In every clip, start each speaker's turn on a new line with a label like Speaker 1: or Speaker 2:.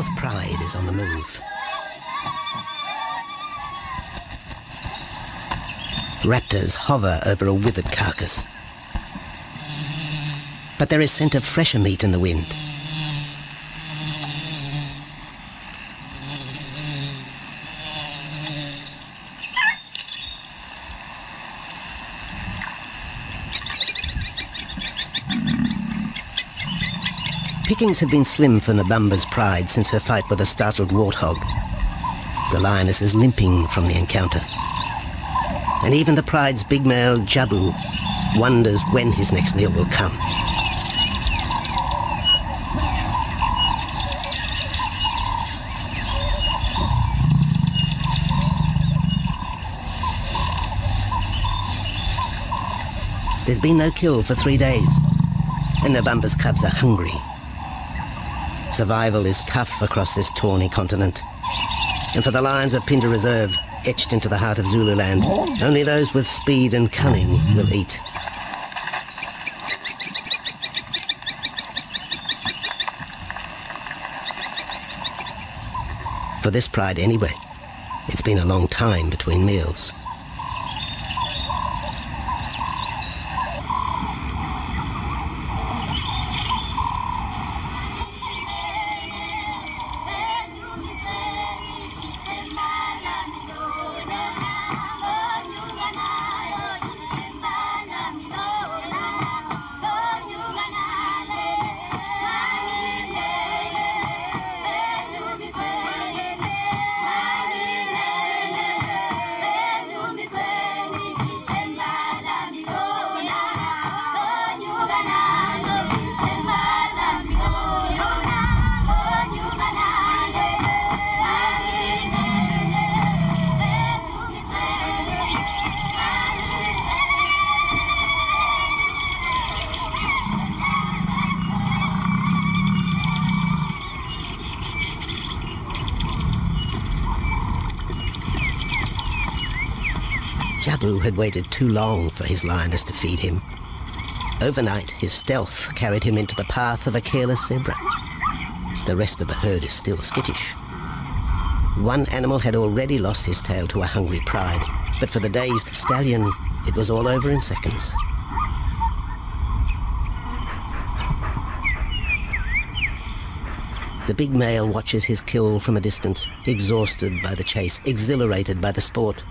Speaker 1: fourth pride is on the move. Raptors hover over a withered carcass. But there is scent of fresher meat in the wind. Pickings had been slim for Nabamba's pride since her fight with a startled warthog. The lioness is limping from the encounter. And even the pride's big male, Jabu, wonders when his next meal will come. There's been no kill for 3 days, and Nabamba's cubs are hungry. Survival is tough across this tawny continent, and for the lions of Pinda Reserve, etched into the heart of Zululand, only those with speed and cunning will eat. For this pride anyway, it's been a long time between meals. Jabu had waited too long for his lioness to feed him. Overnight, his stealth carried him into the path of a careless zebra. The rest of the herd is still skittish. One animal had already lost his tail to a hungry pride, but for the dazed stallion, it was all over in seconds. The big male watches his kill from a distance, exhausted by the chase, exhilarated by the sport.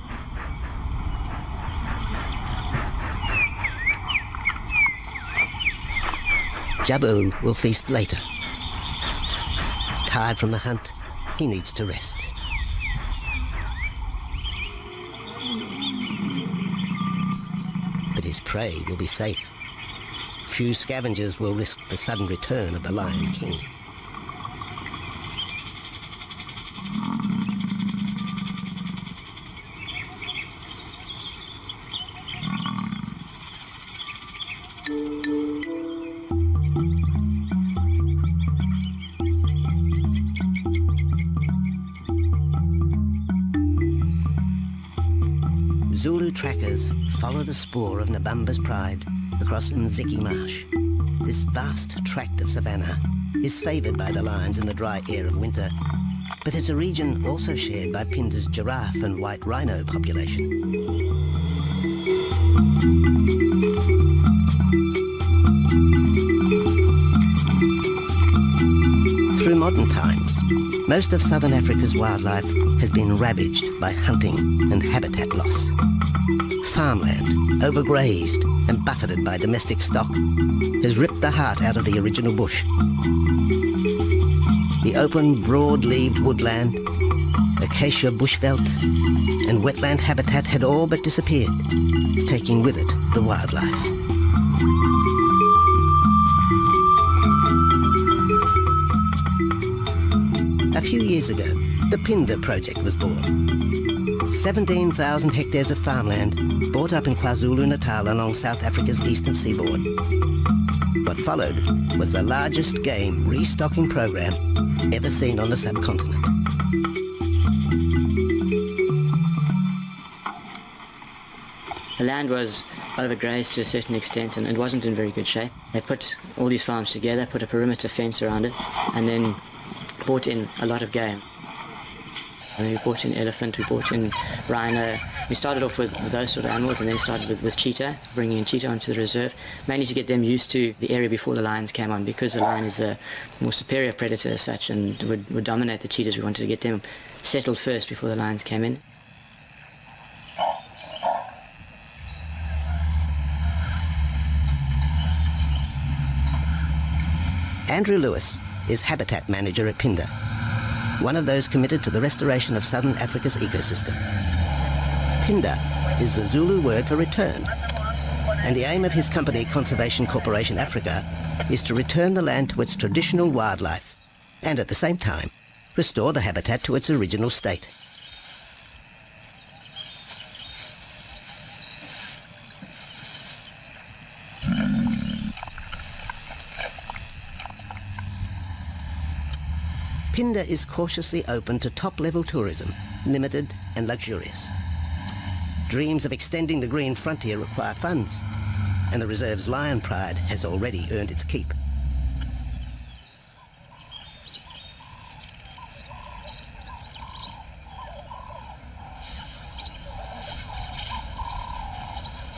Speaker 1: Jabu will feast later. Tired from the hunt, he needs to rest. But his prey will be safe. Few scavengers will risk the sudden return of the Lion King. Zulu trackers follow the spoor of Nabamba's pride across Nziki Marsh. This vast tract of savannah is favoured by the lions in the dry air of winter, but it's a region also shared by Pinda's giraffe and white rhino population. Through modern times, most of southern Africa's wildlife has been ravaged by hunting and habitat loss. Farmland, overgrazed and buffeted by domestic stock, has ripped the heart out of the original bush. The open, broad-leaved woodland, acacia bushveld, and wetland habitat had all but disappeared, taking with it the wildlife. A few years ago, the Pinda project was born. 17,000 hectares of farmland bought up in KwaZulu-Natal along South Africa's eastern seaboard. What followed was the largest game restocking program ever seen on the subcontinent.
Speaker 2: The land was overgrazed to a certain extent and it wasn't in very good shape. They put all these farms together, put a perimeter fence around it, and then brought in a lot of game. And we brought in elephant, we brought in rhino. We started off with those sort of animals, and then started with cheetah, bringing in cheetah onto the reserve, mainly to get them used to the area before the lions came on, because the lion is a more superior predator as such and would dominate the cheetahs. We wanted to get them settled first before the lions came in.
Speaker 1: Andrew Lewis is habitat manager at Phinda, one of those committed to the restoration of southern Africa's ecosystem. Phinda is the Zulu word for return, and the aim of his company, Conservation Corporation Africa, is to return the land to its traditional wildlife and at the same time restore the habitat to its original state. Phinda is cautiously open to top-level tourism, limited and luxurious. Dreams of extending the green frontier require funds, and the reserve's lion pride has already earned its keep.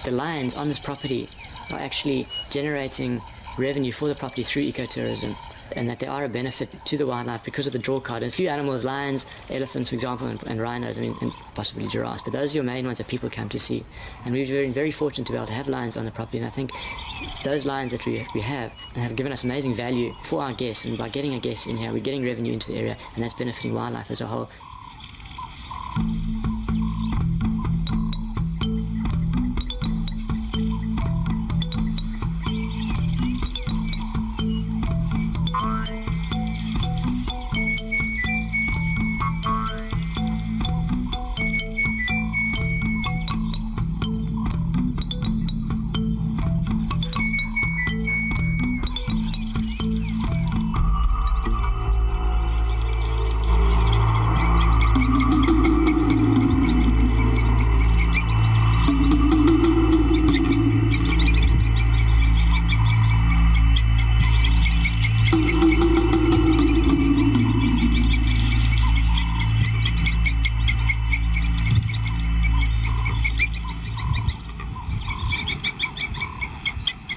Speaker 2: The lions on this property are actually generating revenue for the property through ecotourism, and that they are a benefit to the wildlife because of the draw card. There's a few animals, lions, elephants, for example, and rhinos, and possibly giraffes, but those are your main ones that people come to see. And we've been very fortunate to be able to have lions on the property, and I think those lions that we have given us amazing value for our guests, and by getting a guest in here, we're getting revenue into the area, and that's benefiting wildlife as a whole.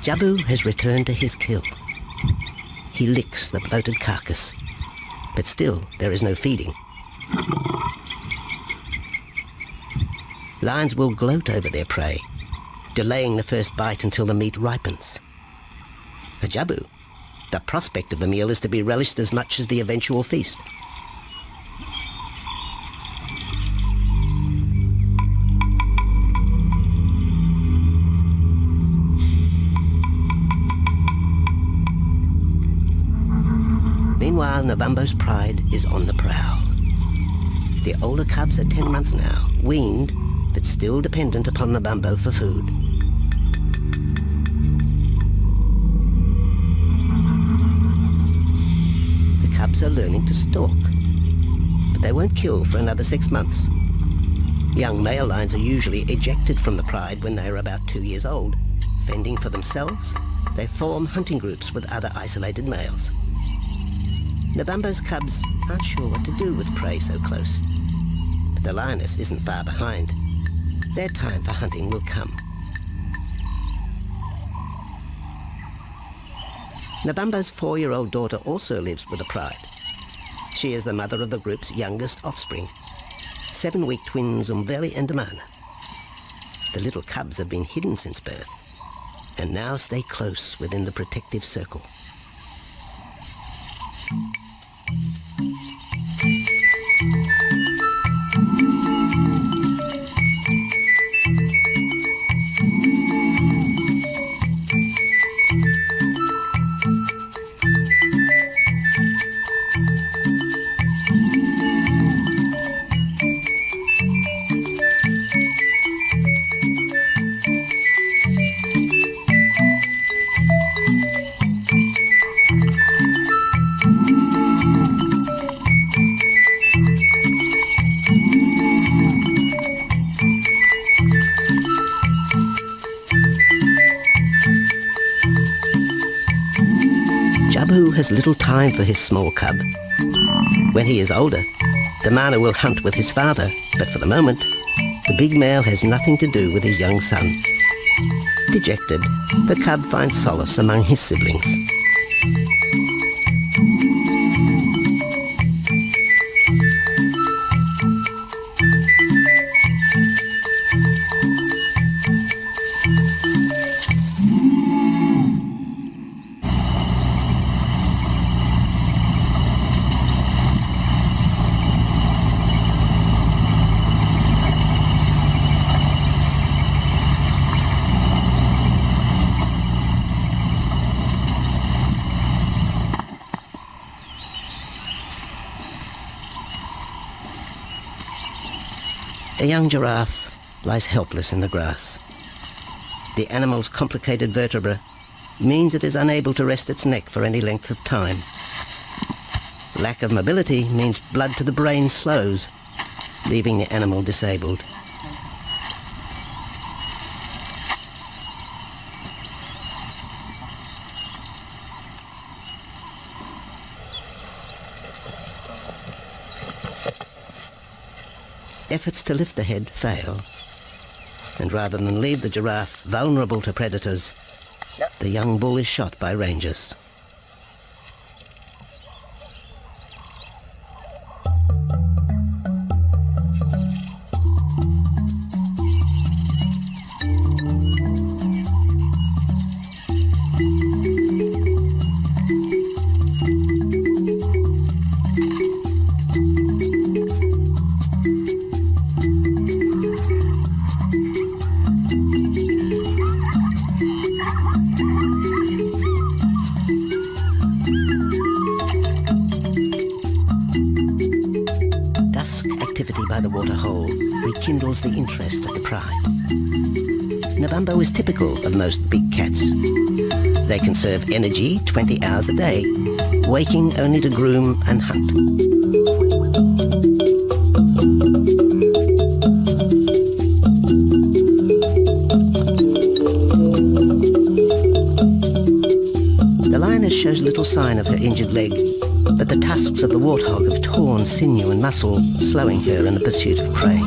Speaker 1: Jabu has returned to his kill. He licks the bloated carcass, but still there is no feeding. Lions will gloat over their prey, delaying the first bite until the meat ripens. For Jabu, the prospect of the meal is to be relished as much as the eventual feast. Meanwhile, Nabambo's pride is on the prowl. The older cubs are 10 months now, weaned, but still dependent upon Nabambo for food. The cubs are learning to stalk, but they won't kill for another 6 months. Young male lions are usually ejected from the pride when they are about 2 years old. Fending for themselves, they form hunting groups with other isolated males. Nabambo's cubs aren't sure what to do with prey so close, but the lioness isn't far behind. Their time for hunting will come. Nabambo's 4-year-old daughter also lives with the pride. She is the mother of the group's youngest offspring, 7-week twins Umveli and Damana. The little cubs have been hidden since birth, and now stay close within the protective circle. babu has little time for his small cub. When he is older, the mana will hunt with his father, but for the moment, the big male has nothing to do with his young son. Dejected, the cub finds solace among his siblings. A young giraffe lies helpless in the grass. The animal's complicated vertebra means it is unable to rest its neck for any length of time. Lack of mobility means blood to the brain slows, leaving the animal disabled. Efforts to lift the head fail, and rather than leave the giraffe vulnerable to predators, the young bull is shot by rangers. Activity by the waterhole rekindles the interest of the pride. Nabambo is typical of most big cats. They conserve energy 20 hours a day, waking only to groom and hunt. The lioness shows little sign of her injured leg, but the tusks of the warthog have torn sinew and muscle, slowing her in the pursuit of prey.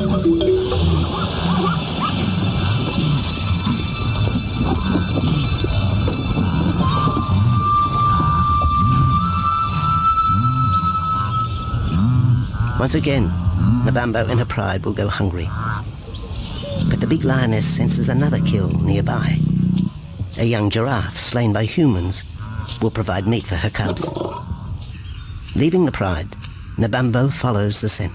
Speaker 1: Once again, Nabambo in her pride will go hungry. But the big lioness senses another kill nearby. A young giraffe slain by humans will provide meat for her cubs. Leaving the pride, Nabambo follows the scent.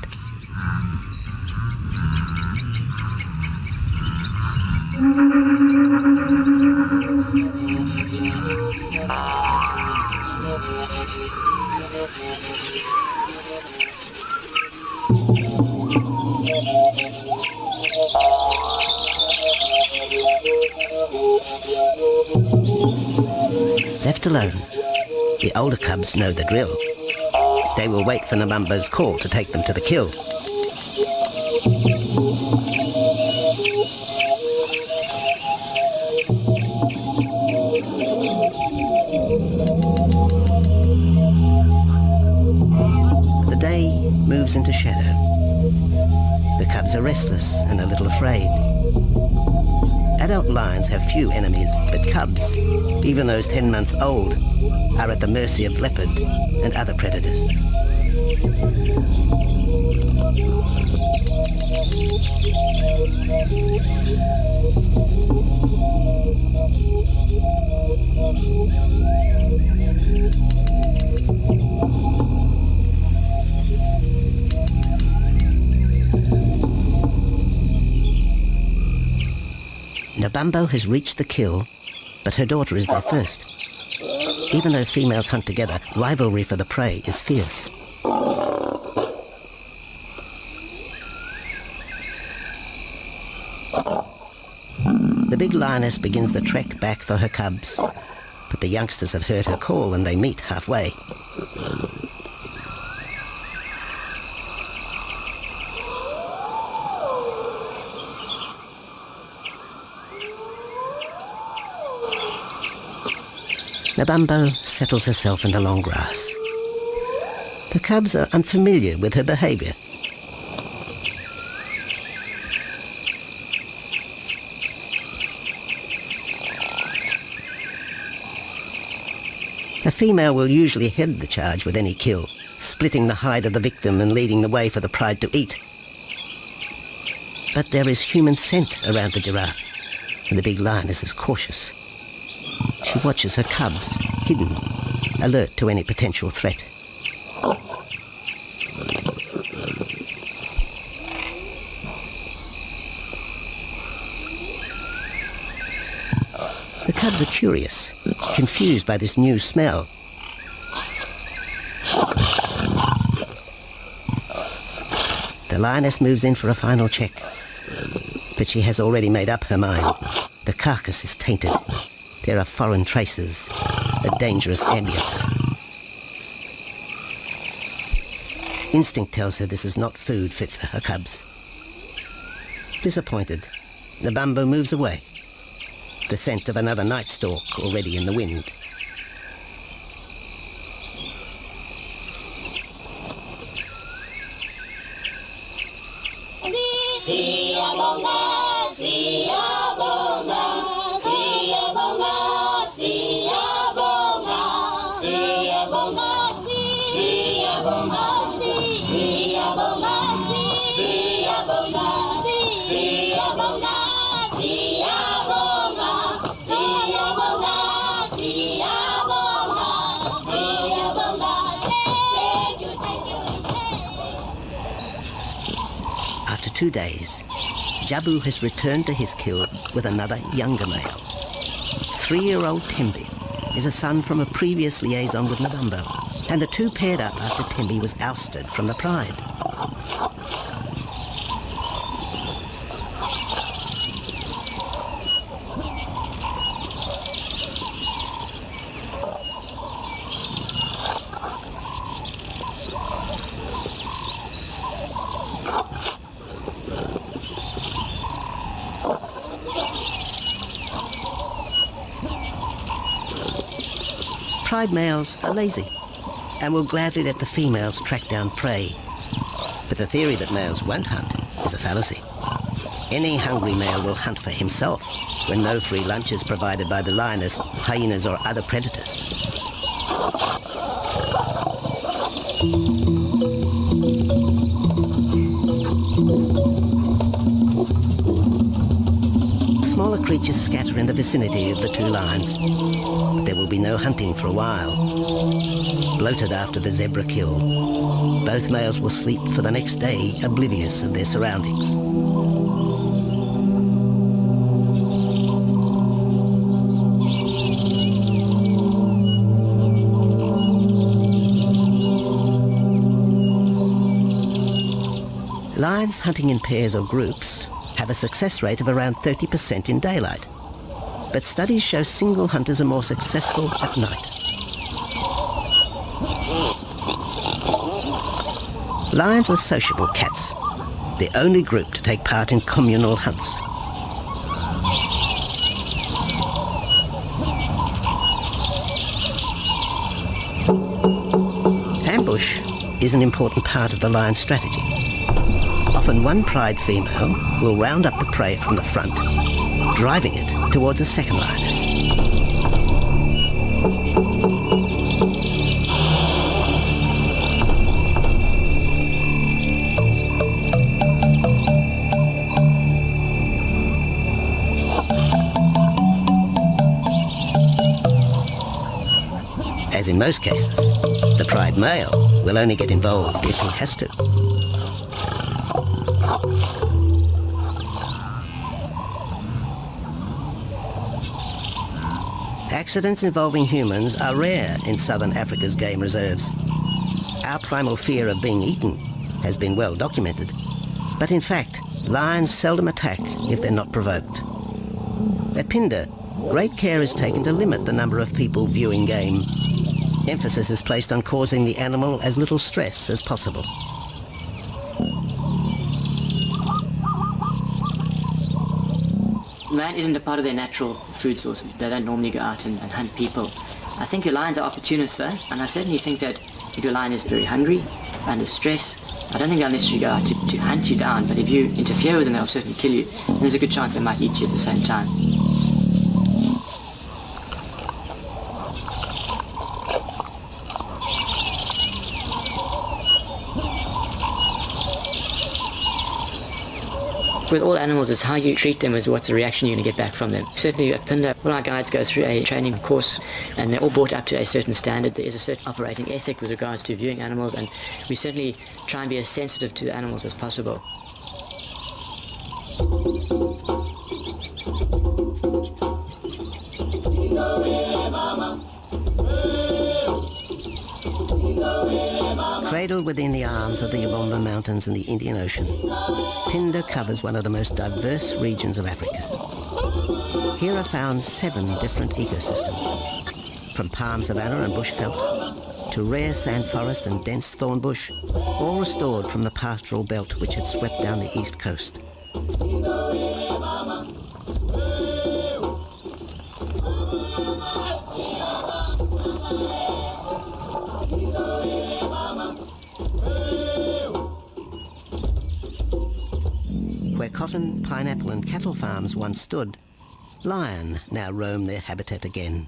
Speaker 1: Left alone, the older cubs know the drill. They will wait for Nabambo's call to take them to the kill. The day moves into shadow. The cubs are restless and a little afraid. Adult lions have few enemies, but cubs, even those 10 months old, are at the mercy of leopard and other predators. Nabambo has reached the kill, but her daughter is there first. Even though females hunt together, rivalry for the prey is fierce. The big lioness begins the trek back for her cubs, but the youngsters have heard her call and they meet halfway. Nabambo settles herself in the long grass. The cubs are unfamiliar with her behaviour. A female will usually head the charge with any kill, splitting the hide of the victim and leading the way for the pride to eat. But there is human scent around the giraffe, and the big lioness is cautious. She watches her cubs, hidden, alert to any potential threat. The cubs are curious, confused by this new smell. The lioness moves in for a final check, but she has already made up her mind. The carcass is tainted. There are foreign traces, a dangerous ambience. Instinct tells her this is not food fit for her cubs. Disappointed, Nabambo moves away, the scent of another night stalk already in the wind. After 2 days, Jabu has returned to his kill with another younger male. 3-year-old Tembi is a son from a previous liaison with Nabambo, and the two paired up after Tembi was ousted from the pride. Pride males are lazy and will gladly let the females track down prey. But the theory that males won't hunt is a fallacy. Any hungry male will hunt for himself when no free lunch is provided by the lioness, hyenas or other predators. Smaller creatures scatter in the vicinity of the two lions. There will be no hunting for a while. Bloated after the zebra kill, both males will sleep for the next day, oblivious of their surroundings. Lions hunting in pairs or groups have a success rate of around 30% in daylight, but studies show single hunters are more successful at night. Lions are sociable cats, the only group to take part in communal hunts. Ambush is an important part of the lion's strategy. Often one pride female will round up the prey from the front, driving it towards a second lioness. As in most cases, the pride male will only get involved if he has to. Accidents involving humans are rare in southern Africa's game reserves. Our primal fear of being eaten has been well documented, but in fact, lions seldom attack if they're not provoked. At Phinda, great care is taken to limit the number of people viewing game. Emphasis is placed on causing the animal as little stress as possible.
Speaker 2: man isn't a part of their natural food source. They don't normally go out and hunt people. I think your lions are opportunists though, and I certainly think that if your lion is very hungry, under stress, I don't think they'll necessarily go out to hunt you down, but if you interfere with them, they'll certainly kill you. And there's a good chance they might eat you at the same time. With all animals, it's how you treat them is what's the reaction you're going to get back from them. Certainly at Phinda, all our guides go through a training course and they're all brought up to a certain standard. There is a certain operating ethic with regards to viewing animals, and we certainly try and be as sensitive to the animals as possible.
Speaker 1: Cradled within the arms of the Ubomba Mountains and the Indian Ocean, Phinda covers one of the most diverse regions of Africa. Here are found 7 different ecosystems, from palm savanna and bushveld to rare sand forest and dense thorn bush, all restored from the pastoral belt which had swept down the east coast. Where cotton, pineapple and cattle farms once stood, lion now roam their habitat again,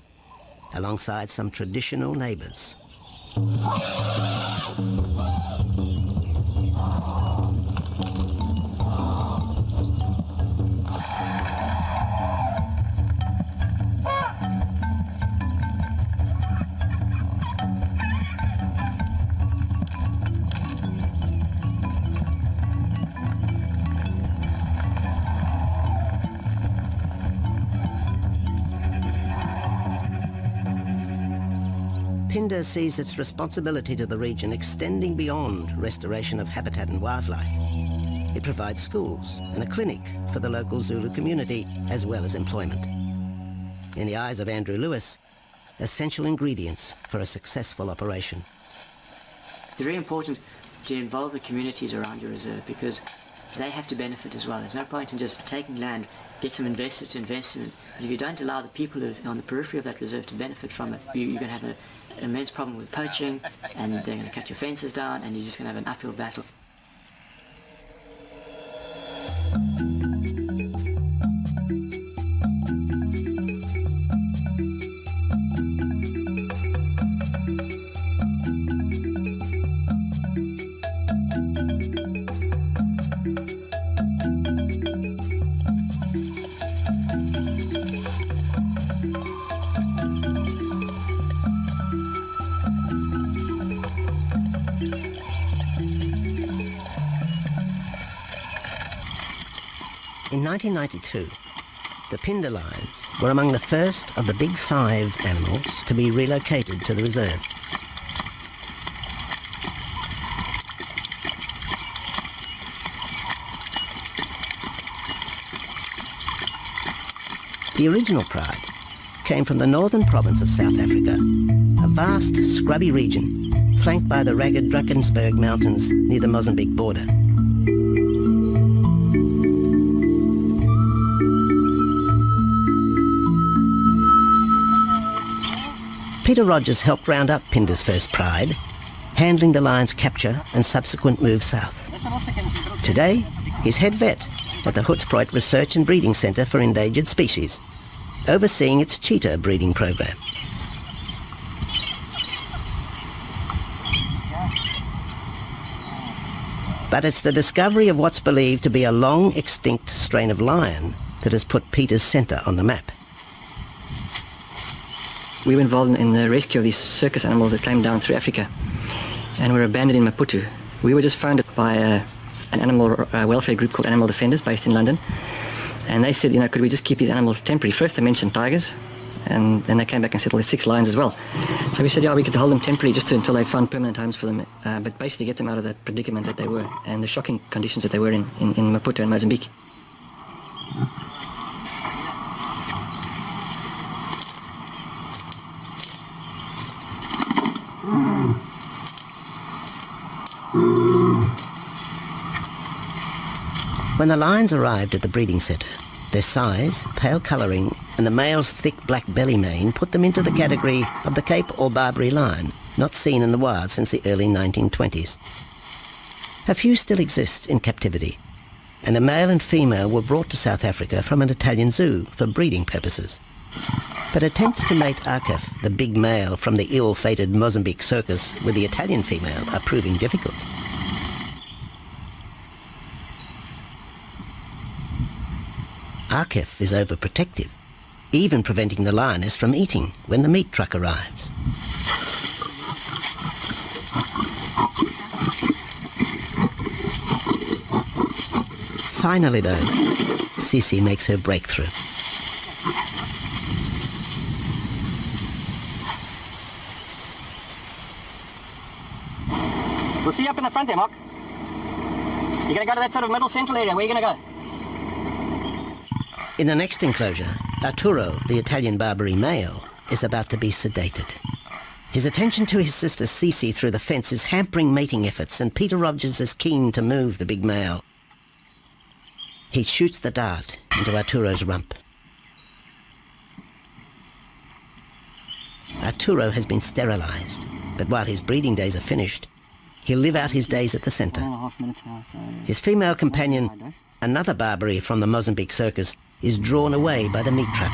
Speaker 1: alongside some traditional neighbours. Phinda sees its responsibility to the region extending beyond restoration of habitat and wildlife. It provides schools and a clinic for the local Zulu community, as well as employment. In the eyes of Andrew Lewis, essential ingredients for a successful operation.
Speaker 2: It's very important to involve the communities around your reserve because they have to benefit as well. There's no point in just taking land, get some investors to invest in it, but if you don't allow the people who are on the periphery of that reserve to benefit from it, you're going to have an immense problem with poaching, and they're going to cut your fences down, and you're just going to have an uphill battle.
Speaker 1: In 1992, the Phinda lions were among the first of the big 5 animals to be relocated to the reserve. The original pride came from the northern province of South Africa, a vast scrubby region flanked by the ragged Drakensberg Mountains near the Mozambique border. Peter Rogers helped round up Phinda's first pride, handling the lion's capture and subsequent move south. Today, he's head vet at the Hoedspruit Research and Breeding Centre for Endangered Species, overseeing its cheetah breeding program. But it's the discovery of what's believed to be a long extinct strain of lion that has put Peter's centre on the map.
Speaker 3: We were involved in the rescue of these circus animals that came down through Africa and were abandoned in Maputo. We were just founded by an animal welfare group called Animal Defenders based in London, and they said, could we just keep these animals temporary? First they mentioned tigers, and then they came back and said, well, there's 6 lions as well. So we said, yeah, we could hold them temporarily just until they found permanent homes for them, but basically get them out of the predicament that they were and the shocking conditions that they were in Maputo and Mozambique.
Speaker 1: When the lions arrived at the breeding centre, Their size, pale colouring, and the male's thick black belly mane put them into the category of the Cape or Barbary lion, not seen in the wild since the early 1920s. A few still exist in captivity, and a male and female were brought to South Africa from an Italian zoo for breeding purposes. But attempts to mate Arcaf, the big male from the ill-fated Mozambique circus, with the Italian female are proving difficult. Arcaf is overprotective, even preventing the lioness from eating when the meat truck arrives. Finally, though, Sisi makes her breakthrough.
Speaker 3: We'll see you up in the front there, Mark. You're going to go to that sort of middle central area. Where are you going to go?
Speaker 1: In the next enclosure, Arturo, the Italian Barbary male, is about to be sedated. His attention to his sister Sisi through the fence is hampering mating efforts, and Peter Rogers is keen to move the big male. He shoots the dart into Arturo's rump. Arturo has been sterilized, but while his breeding days are finished, he'll live out his days at the centre.
Speaker 3: 1.5 minutes now, so...
Speaker 1: His female companion, another Barbary from the Mozambique circus, is drawn away by the meat truck.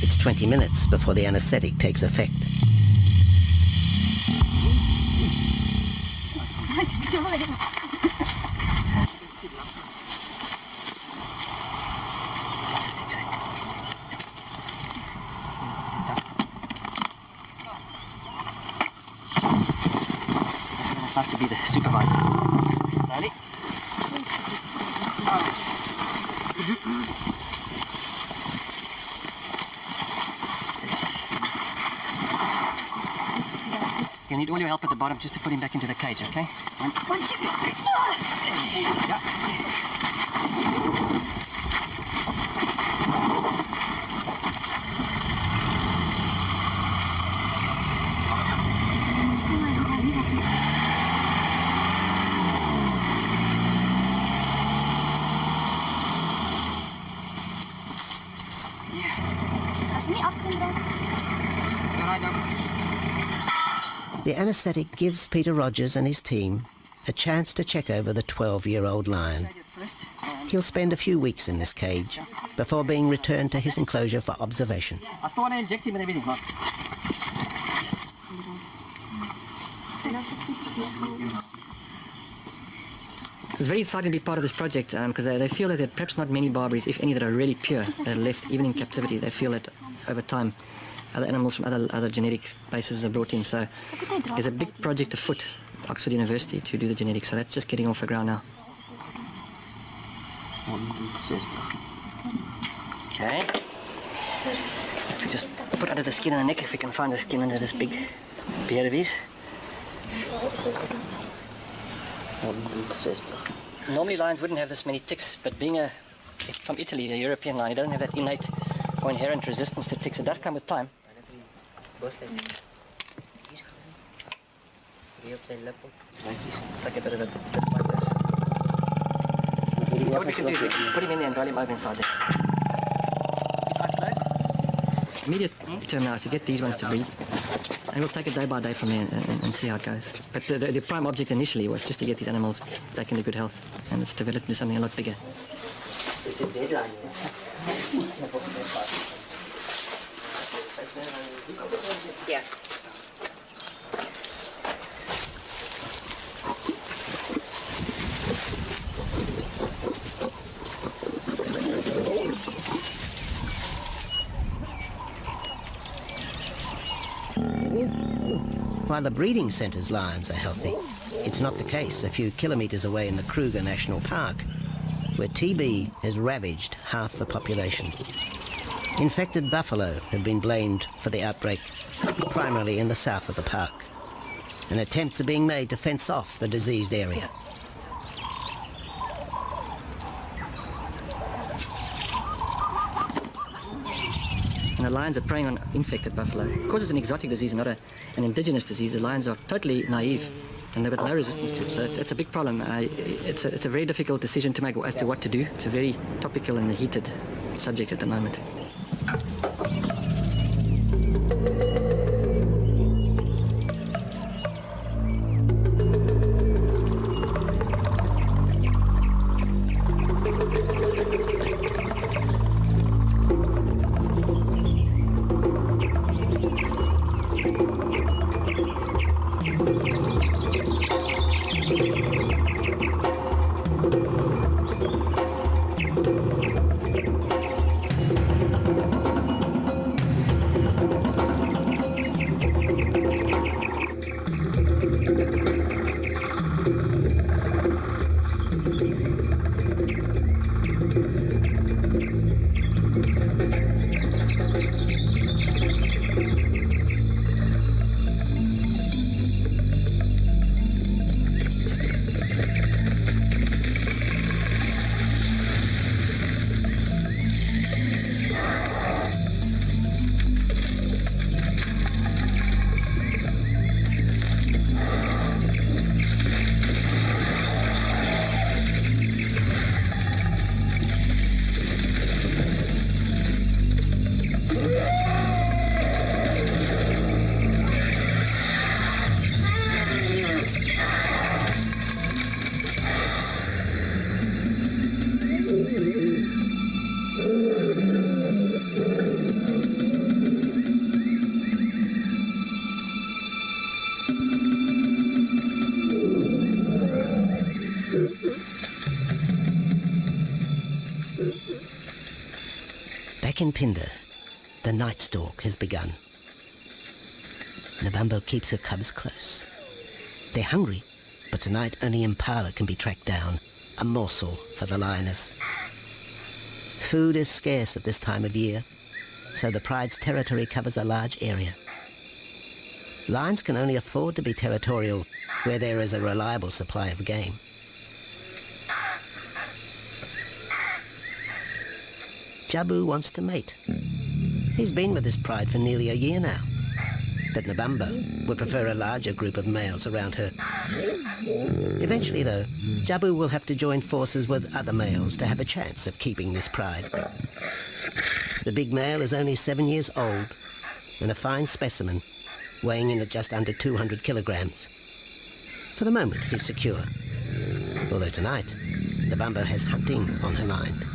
Speaker 1: It's 20 minutes before the anaesthetic takes effect.
Speaker 3: It's nice to be the supervisor. Slowly. You need all your help at the bottom just to put him back into the cage, okay? One, two, three. Yeah.
Speaker 1: The anaesthetic gives Peter Rogers and his team a chance to check over the 12-year-old lion. He'll spend a few weeks in this cage before being returned to his enclosure for observation.
Speaker 3: I still want to inject him and everything, Mark. It's very exciting to be part of this project because they feel that there are perhaps not many Barbaries, if any, that are really pure, that are left even in captivity. They feel that over time other animals from other genetic bases are brought in. So there's a big project afoot at Oxford University to do the genetics. So that's just getting off the ground now. Okay. We just put under the skin and the neck if we can find the skin under this big beard of his. Normally lions wouldn't have this many ticks, but being from Italy, a European lion, he doesn't have that innate or inherent resistance to ticks. It does come with time. Like a bit of a bit like this. What we can do is put him in there and roll him over inside there. Immediate term now is to get these ones to breed. And we'll take it day by day from there and see how it goes. But the prime object initially was just to get these animals back into good health, and it's developed into something a lot bigger. It's a deadline, yeah.
Speaker 1: While the breeding centre's lions are healthy, it's not the case a few kilometres away in the Kruger National Park, where TB has ravaged half the population. Infected buffalo have been blamed for the outbreak, primarily in the south of the park, and attempts are being made to fence off the diseased area.
Speaker 3: And the lions are preying on infected buffalo. Because it's an exotic disease and not an indigenous disease, the lions are totally naive and they've got no resistance to it. So it's a big problem. It's a very difficult decision to make as to what to do. It's a very topical and heated subject at the moment.
Speaker 1: Back in Phinda, the night stalk has begun. Nabambo keeps her cubs close. They're hungry, but tonight only impala can be tracked down, a morsel for the lioness. Food is scarce at this time of year, so the pride's territory covers a large area. Lions can only afford to be territorial where there is a reliable supply of game. Jabu wants to mate. He's been with his pride for nearly a year now. But Nabambo would prefer a larger group of males around her. Eventually, though, Jabu will have to join forces with other males to have a chance of keeping this pride. The big male is only 7 years old and a fine specimen, weighing in at just under 200 kilograms. For the moment, he's secure. Although tonight, Nabambo has hunting on her mind.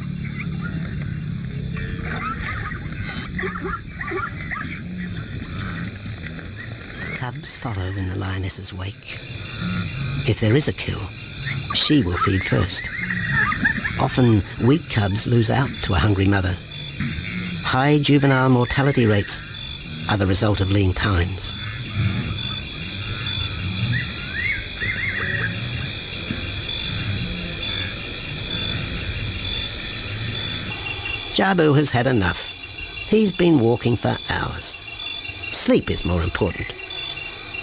Speaker 1: The cubs follow in the lioness's wake. If there is a kill, she will feed first. Often, weak cubs lose out to a hungry mother. High juvenile mortality rates are the result of lean times. Jabu has had enough. He's been walking for hours. Sleep is more important.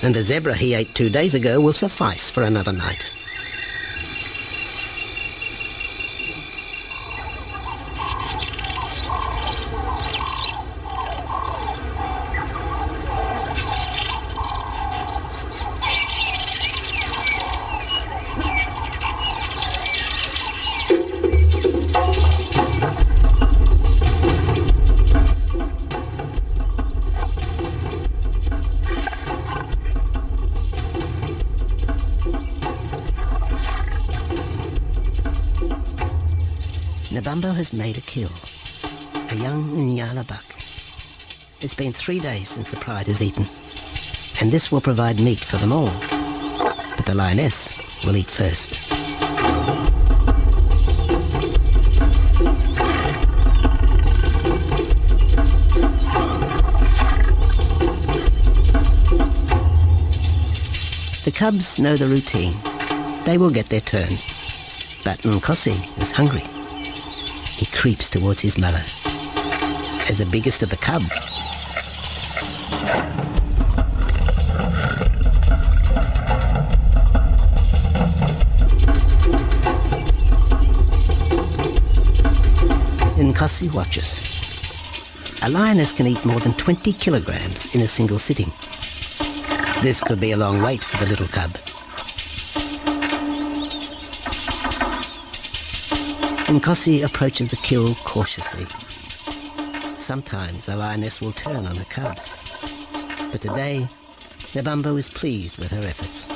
Speaker 1: And the zebra he ate 2 days ago will suffice for another night. Nabambo has made a kill, a young Nyala buck. It's been 3 days since the pride is eaten, and this will provide meat for them all. But the lioness will eat first. The cubs know the routine. They will get their turn. But Nkosi is hungry. He creeps towards his mother. As the biggest of the cub, Nkosi watches. A lioness can eat more than 20 kilograms in a single sitting. This could be a long wait for the little cub. Nkosi approaches the kill cautiously. Sometimes a lioness will turn on her cubs, but today Nabambo is pleased with her efforts.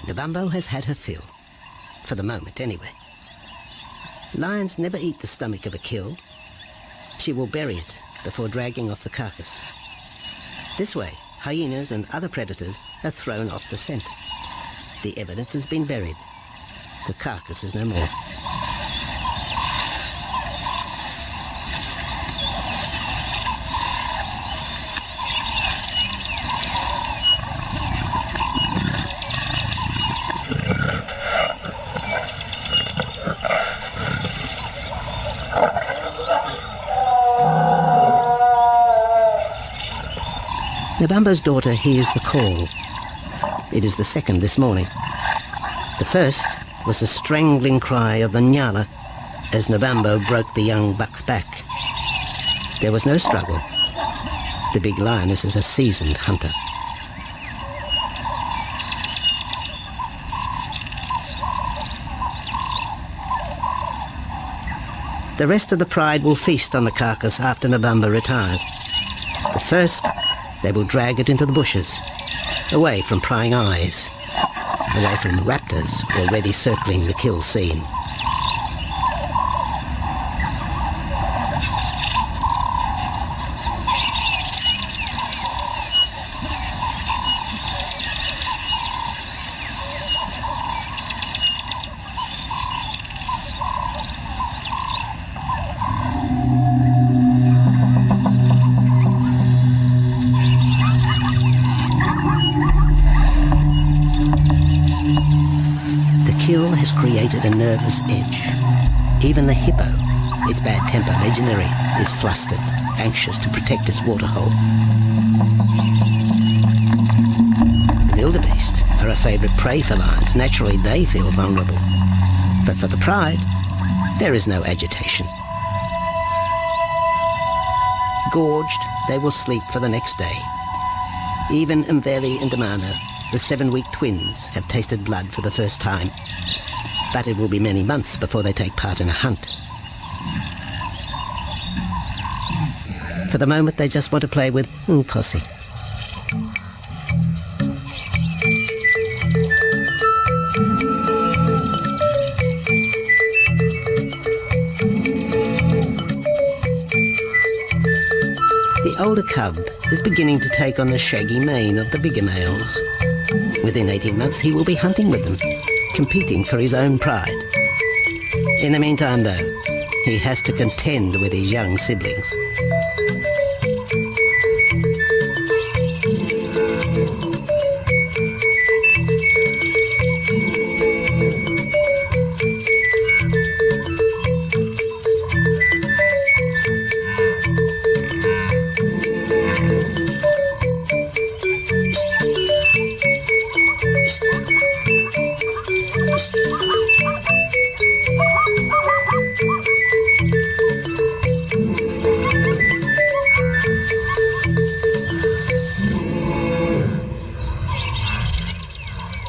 Speaker 1: Nabambo has had her fill, for the moment anyway. Lions never eat the stomach of a kill. She will bury it before dragging off the carcass. This way, hyenas and other predators are thrown off the scent. The evidence has been buried. The carcass is no more. Nabambo's daughter hears the call. It is the second this morning. The first was the strangling cry of the Nyala as Nabambo broke the young buck's back. There was no struggle. The big lioness is a seasoned hunter. The rest of the pride will feast on the carcass after Nabambo retires. But first, they will drag it into the bushes, away from prying eyes, away from raptors already circling the kill scene. Kill has created a nervous edge. Even the hippo, its bad temper legionary, is flustered, anxious to protect its waterhole. Wildebeest are a favourite prey for lions. Naturally, they feel vulnerable. But for the pride, there is no agitation. Gorged, they will sleep for the next day. Even Mveli and Damana, the 7-week twins, have tasted blood for the first time. But it will be many months before they take part in a hunt. For the moment, they just want to play with Nkosi. The older cub is beginning to take on the shaggy mane of the bigger males. Within 18 months, he will be hunting with them, competing for his own pride. In the meantime, though, he has to contend with his young siblings.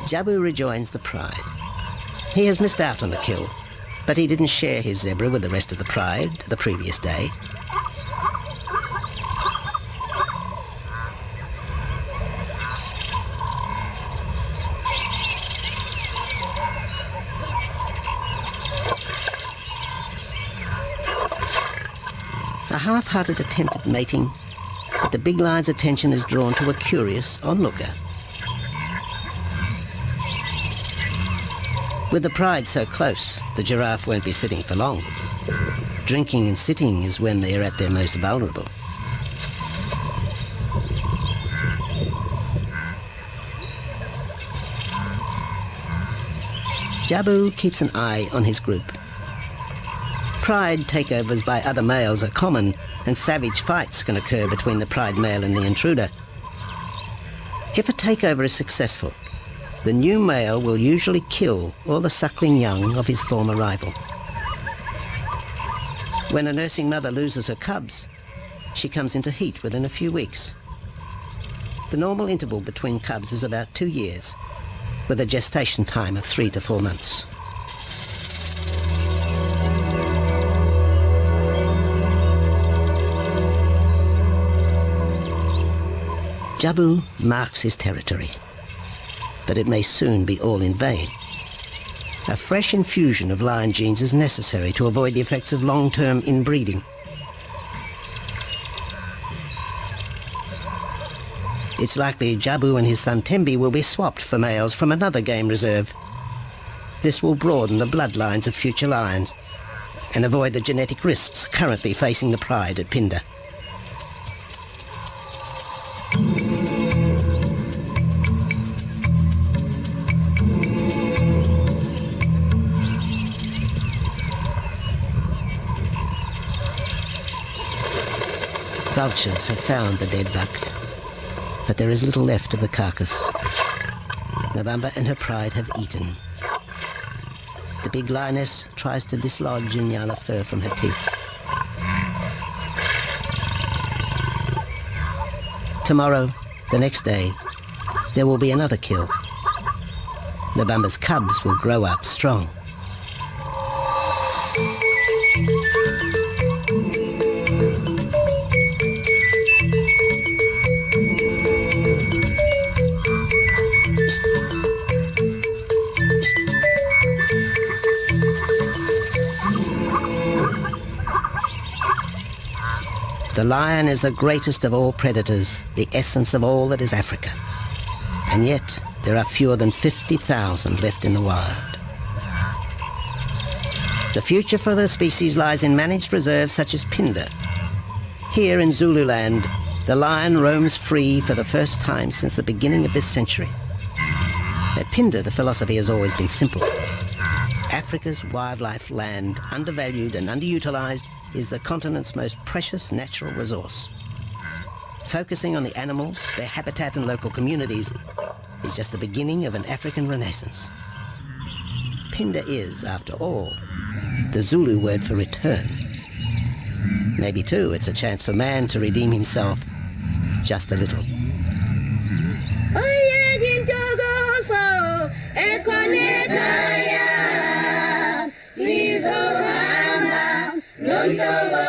Speaker 1: Jabu rejoins the pride. He has missed out on the kill, but he didn't share his zebra with the rest of the pride the previous day. A half-hearted attempt at mating, but the big lion's attention is drawn to a curious onlooker. With the pride so close, the giraffe won't be sitting for long. Drinking and sitting is when they are at their most vulnerable. Jabu keeps an eye on his group. Pride takeovers by other males are common, and savage fights can occur between the pride male and the intruder. If a takeover is successful, the new male will usually kill all the suckling young of his former rival. When a nursing mother loses her cubs, she comes into heat within a few weeks. The normal interval between cubs is about 2 years, with a gestation time of 3 to 4 months. Jabu marks his territory, but it may soon be all in vain. A fresh infusion of lion genes is necessary to avoid the effects of long-term inbreeding. It's likely Jabu and his son Tembi will be swapped for males from another game reserve. This will broaden the bloodlines of future lions and avoid the genetic risks currently facing the pride at Phinda. Vultures have found the dead buck, but there is little left of the carcass. November and her pride have eaten. The big lioness tries to dislodge Nyala fur from her teeth. Tomorrow, the next day, there will be another kill. November's cubs will grow up strong. The lion is the greatest of all predators, the essence of all that is Africa. And yet, there are fewer than 50,000 left in the wild. The future for the species lies in managed reserves such as Phinda. Here in Zululand, the lion roams free for the first time since the beginning of this century. At Phinda, the philosophy has always been simple. Africa's wildlife land, undervalued and underutilized, is the continent's most precious natural resource. Focusing on the animals, their habitat and local communities is just the beginning of an African renaissance. Phinda is, after all, the Zulu word for return. Maybe, too, it's a chance for man to redeem himself just a little.
Speaker 4: Hallelujah.